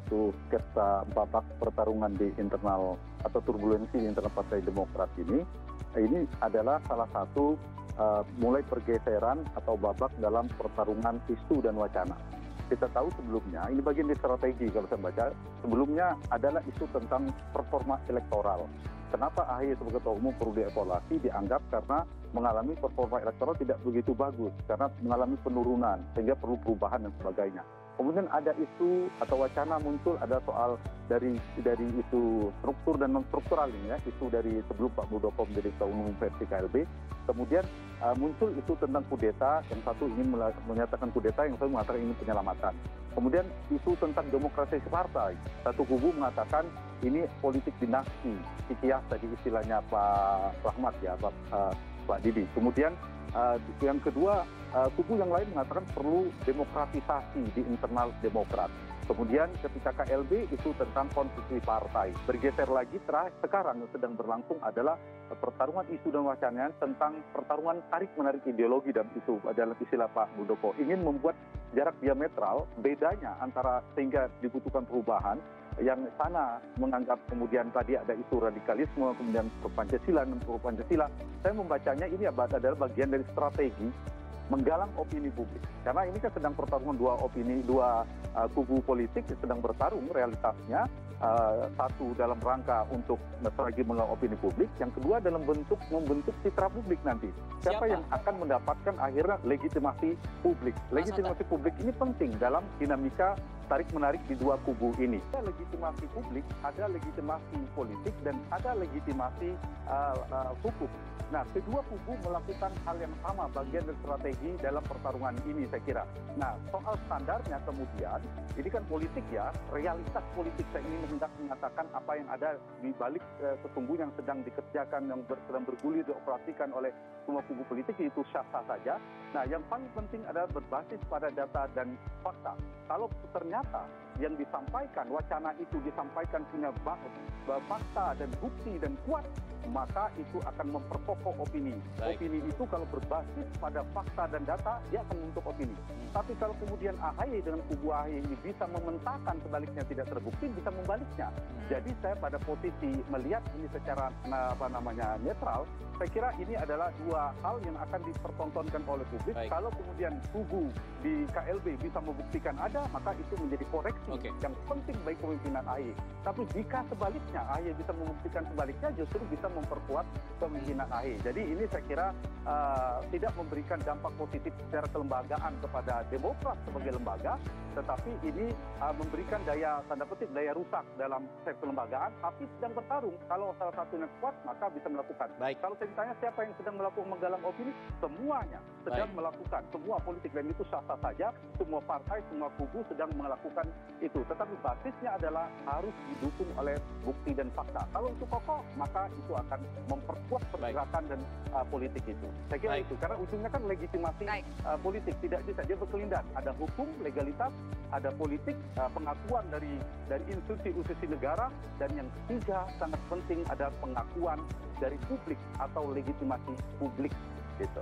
satu sketsa babak pertarungan di internal atau turbulensi di internal Partai Demokrat ini adalah salah satu mulai pergeseran atau babak dalam pertarungan isu dan wacana. Kita tahu sebelumnya, ini bagian dari strategi kalau saya baca, sebelumnya adalah isu tentang performa elektoral. Kenapa AHY sebagai ketua umum perlu dievaluasi? Dianggap karena mengalami performa elektoral tidak begitu bagus, karena mengalami penurunan, sehingga perlu perubahan dan sebagainya. Kemudian ada isu atau wacana muncul, ada soal dari isu struktur dan non-struktural ini ya, isu dari sebelum Pak Muldoko menjadi ketua umum versi KLB. Kemudian muncul isu tentang kudeta, yang satu ingin menyatakan kudeta, yang satu mengatakan ingin penyelamatan. Kemudian isu tentang demokratisasi partai, satu kubu mengatakan ini politik dinasti, Cikias tadi istilahnya Pak Rahmat ya, Pak Didi. Kemudian yang kedua, kubu yang lain mengatakan perlu demokratisasi di internal Demokrat. Kemudian ketika KLB isu tentang konstitusi partai. Bergeser lagi sekarang yang sedang berlangsung adalah pertarungan isu dan wacana tentang pertarungan tarik-menarik ideologi dalam istilah Pak Muldoko. Ingin membuat jarak diametral, bedanya antara sehingga dibutuhkan perubahan. Yang sana menganggap kemudian tadi ada isu radikalisme, kemudian pro-Pancasila dan pro-Pancasila. Saya membacanya ini adalah bagian dari strategi menggalang opini publik. Karena ini kan sedang pertarungan dua kubu politik yang sedang bertarung realitasnya. Satu dalam rangka untuk strategi menggalang opini publik, yang kedua dalam membentuk citra publik nanti. Siapa yang akan mendapatkan akhirnya legitimasi publik. Legitimasi publik ini penting dalam dinamika tarik-menarik di dua kubu ini. Ada legitimasi publik, ada legitimasi politik, dan ada legitimasi hukum. Nah, kedua kubu melakukan hal yang sama, bagian dari strategi dalam pertarungan ini saya kira. Nah, soal standarnya kemudian, ini kan politik ya, realitas politik saya ingin hendak mengatakan apa yang ada di balik sesungguhnya yang sedang dikerjakan, yang sedang bergulir, dioperasikan oleh semua kubu politik, itu sah-sah saja. Nah, yang paling penting adalah berbasis pada data dan fakta. Kalau ternyata yang disampaikan, wacana itu disampaikan punya fakta dan bukti dan kuat, maka itu akan memperkokoh opini. Baik. Opini itu kalau berbasis pada fakta dan data, dia akan membentuk opini. Tapi kalau kemudian AHY dengan kubu AHY ini bisa mementahkan sebaliknya tidak terbukti, bisa membaliknya. Jadi saya pada posisi melihat ini secara netral, saya kira ini adalah dua hal yang akan dipertontonkan oleh publik. Baik. Kalau kemudian kubu di KLB bisa membuktikan ada, maka itu menjadi koreksi yang penting bagi kepemimpinan AHY. Tapi jika sebaliknya AHY bisa membuktikan sebaliknya, justru bisa memperkuat kepemimpinan AHY. Jadi ini saya kira tidak memberikan dampak positif secara kelembagaan kepada Demokrat sebagai lembaga, tetapi ini memberikan tanda petik daya rusak dalam kelembagaan, tapi sedang bertarung. Kalau salah satunya kuat, maka bisa melakukan. Baik. Kalau saya ditanya siapa yang sedang melakukan menggalang opini, semuanya sedang melakukan, semua politik, dan itu sah-sah saja, semua partai, semua kubu sedang melakukan itu. Tetapi basisnya adalah harus didukung oleh bukti dan fakta. Kalau untuk kokoh, maka itu akan memperkuat pergerakan dan politik itu. Saya kira itu, karena ujungnya kan legitimasi politik, tidak bisa dia berkelindan. Ada hukum, legalitas, ada politik, pengakuan dari institusi negara, dan yang ketiga sangat penting ada pengakuan dari publik atau legitimasi publik gitu.